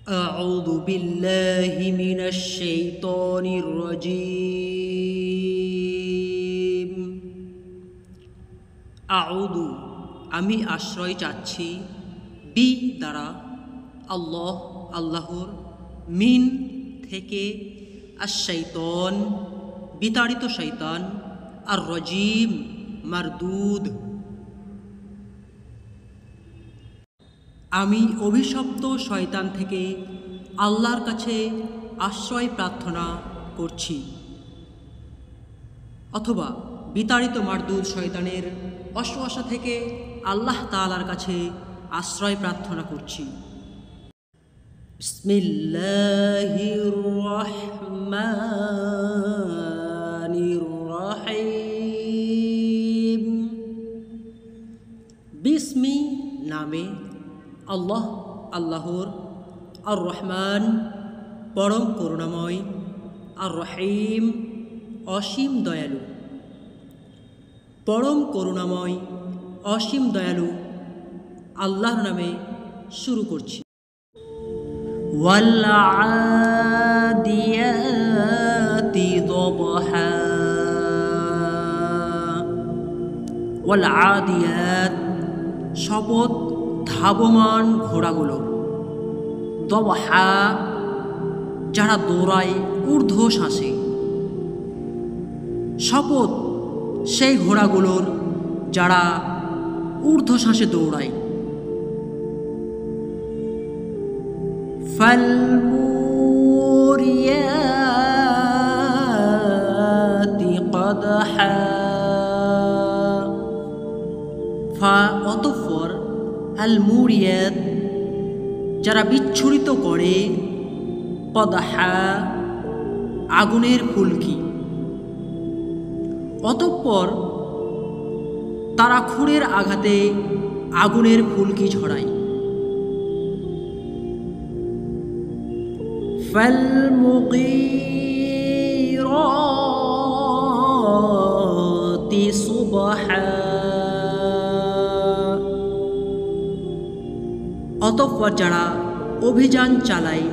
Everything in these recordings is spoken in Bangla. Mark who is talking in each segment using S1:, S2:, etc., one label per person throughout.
S1: أعوذ بالله من الشيطان الرجيم أعوذ আমি আশ্রয় চাচ্ছি বি দ্বারা আল্লাহর মিন থেকে আশ-শাইতান বিতাড়িত শয়তান আর রজিম মারদুদ আমি অভিশপ্ত শয়তান থেকে আল্লাহর কাছে আশ্রয় প্রার্থনা করছি অথবা বিতাড়িত মারদুদ শয়তানের অসওয়াসা থেকে আল্লাহ তাআলার কাছে আশ্রয় প্রার্থনা করছি। বিসমিল্লাহির রহমানির রহিম। বিসমি নামে আল্লাহর, আর রহমান পরম করুণাময়, আর রহিম অসীম দয়ালু। পরম করুণাময় অসীম দয়ালু আল্লাহর নামে শুরু করছি। ওয়াল আদিয়াতি দবহা। ওয়াল আদিয়াত শপথ ধাবমান ঘোড়াগুলোর, দবহা যারা দৌড়ায় ঊর্ধ্ব শ্বাসে। শপথ সেই ঘোড়াগুলোর যারা ঊর্ধ্ব শ্বাসে দৌড়ায়। ফালমুরিয়াতি কদহা। ফা অতঃপর আল মুরিয়াত যারা বিচ্ছুরিত করে, কদহা আগুনের ফুলকি। অতঃপর তারা খুরের আঘাতে আগুনের ফুলকি ঝরায়। ফালমুগীরাতি সুবহা। অতঃপর যারা অভিযান চালায়,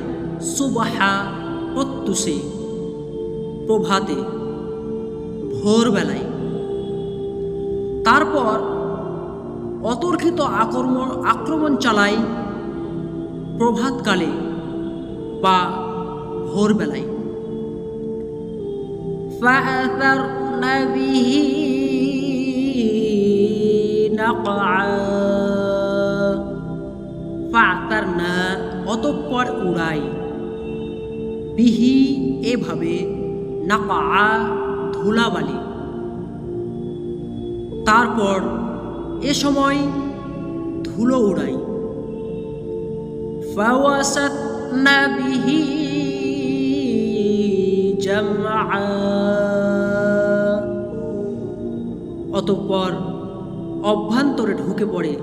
S1: সুবহা প্রত্যুষে প্রভাতে ভোরবেলায়। তারপর অতর্কিত আক্রমণ চালায় প্রভাতকালে বা ভোরবেলায়। ফাআথারনা বিহি নাকআ। ফাআতারনা অতঃপর উড়াই, বিহি এভাবে, নাকআ ধুলাবালি। তারপর এ সময় ধুলো উড়াই। ফাওয়াসাতনা বিহি জামআ। অতঃপর অভ্যন্তরে ঢুকে পড়ে,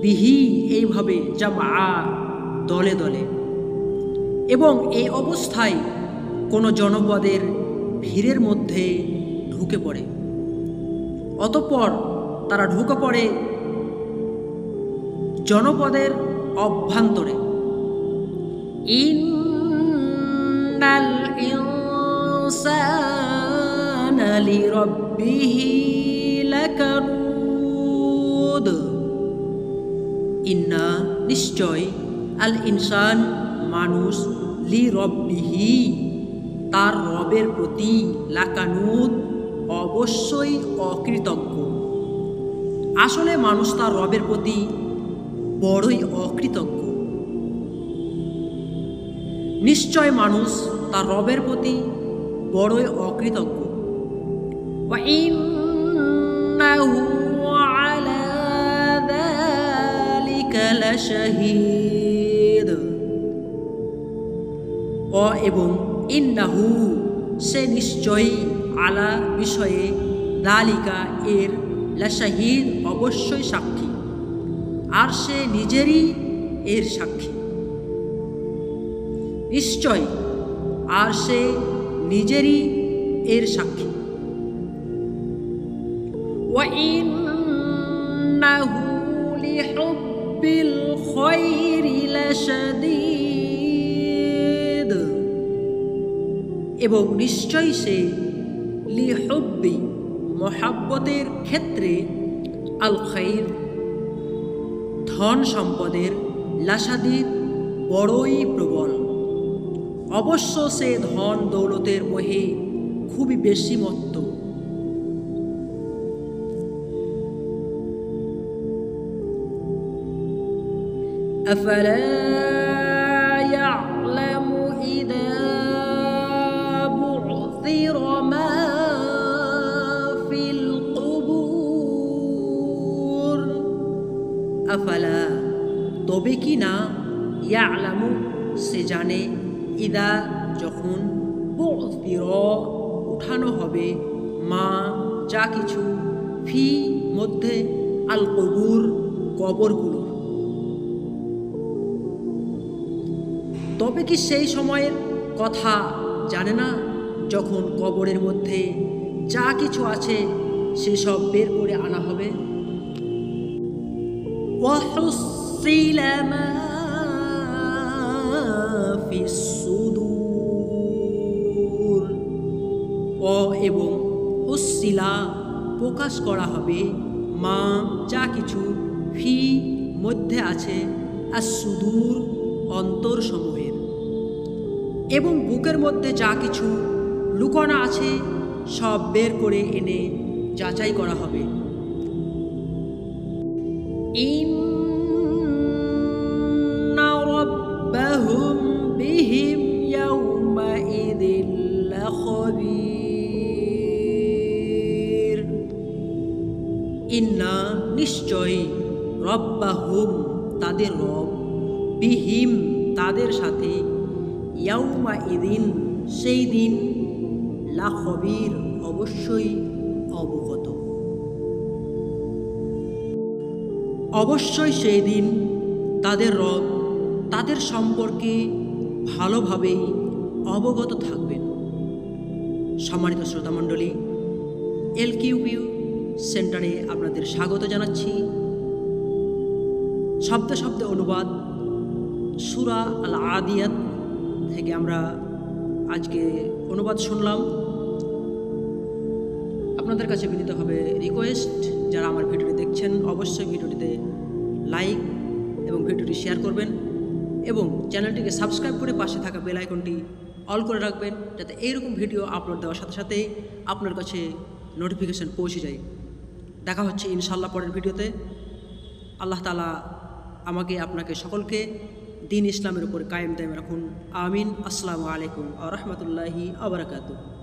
S1: বিহি এইভাবে, জামআ দলে দলে। এবং এই অবস্থায় কোনো জনপদের ভিড়ের মধ্যে ঢুকে পড়ে। অতঃপর তারা ঢুকে পড়ে জনপদের অভ্যন্তরে। ইন্নাল ইনসানা লিরাব্বিহি লাকানুদ। ইন্না নিশ্চয়, আল ইনসান মানুষ, লিরাব্বিহি তার রবের প্রতি, লাকানুদ অবশ্যই অকৃতজ্ঞ। আসলে মানুষ তার রবের প্রতি বড়ই অকৃতজ্ঞ। নিশ্চয় মানুষ তার রবের প্রতি বড়ই অকৃতজ্ঞ। ওয়া ইন্নাহু আলা যালিকা লাশাহীদ। এবং ইন্নাহু সে নিশ্চয়ই, আলা বিষয়ে, যালিকা এর, লাশাহীদ অবশ্যই সাক্ষী, আর সে নিজেরই এর সাক্ষী। নিশ্চয়, আর সে নিজেরই এর সাক্ষী। ওয়া ইন্নাহু লিহুব্বিল খায়রি লাশাদীদ। এবং নিশ্চয়ই সে লিহুব্বি মহাব্বতের ক্ষেত্রে আল খাইর ধন সম্পদের লাসাদিদ বড়ই প্রবল। অবশ্য সে ধন দৌলতের মোহে খুবই বেশি মত্ত। আফালা ইয়ালামু ইযা বু'থিরা মা ফিল কুবুর। আফালা তবে কি না, ইয়ালামু সে জানে, ইদা যখন, বু'থিরা উঠানো হবে, মা যা কিছু, ফি মধ্যে, আল কুবুর কবরগুলোর। তবে কি সেই সময়ের কথা জানে না যখন কবরের মধ্যে যা কিছু আছে সেসব বের করে আনা হবে। وَحُصِّلَ مَا فِي الصُّدُورِ এবং হুসিলা প্রকাশ করা হবে, মা যা কিছু, ফি মধ্যে আছে, আস-সুদূর অন্তর সমূহের। এবং বুকের মধ্যে যা কিছু লুকানো আছে সব বের করে এনে যাচাই করা হবে। ইন্না রাব্বাহুম বিহিম ইয়াওমাইযিন লাখাবীর। ইন্না নিশ্চয়, রাব্বাহুম তাদের রব, বিহিম তাদের সাথে, ইয়াউমাইযিন সেই দিন, লাখবীর অবশ্যই অবগত। অবশ্যই সেই দিন তাদের রব তাদের সম্পর্কে ভালোভাবেই অবগত থাকবেন। সম্মানিত শ্রোতামণ্ডলী, এলকিউবিউ সেন্টারে আপনাদের স্বাগত জানাচ্ছি। শব্দে শব্দে অনুবাদ সূরা আল আদিয়াত থেকে আমরা আজকে অনুবাদ শুনলাম। আপনাদের কাছে বিনীত হবে রিকোয়েস্ট, যারা আমার ভিডিওটি দেখছেন অবশ্যই ভিডিওটিতে লাইক এবং ভিডিওটি শেয়ার করবেন এবং চ্যানেলটিকে সাবস্ক্রাইব করে পাশে থাকা বেল আইকনটি অল করে রাখবেন, যাতে এইরকম ভিডিও আপলোড দেওয়ার সাথে সাথে আপনার কাছে নোটিফিকেশন পৌঁছে যায়। দেখা হচ্ছে ইনশাআল্লাহ পরের ভিডিওতে। আল্লাহ তাআলা আমাকে আপনাকে সকলকে দিন ইসলামের উপর কায়েম দায়েম রাখুন। আমিন। আসসালামু আলাইকুম ওয়া রাহমাতুল্লাহি ওয়া বারাকাতুহু।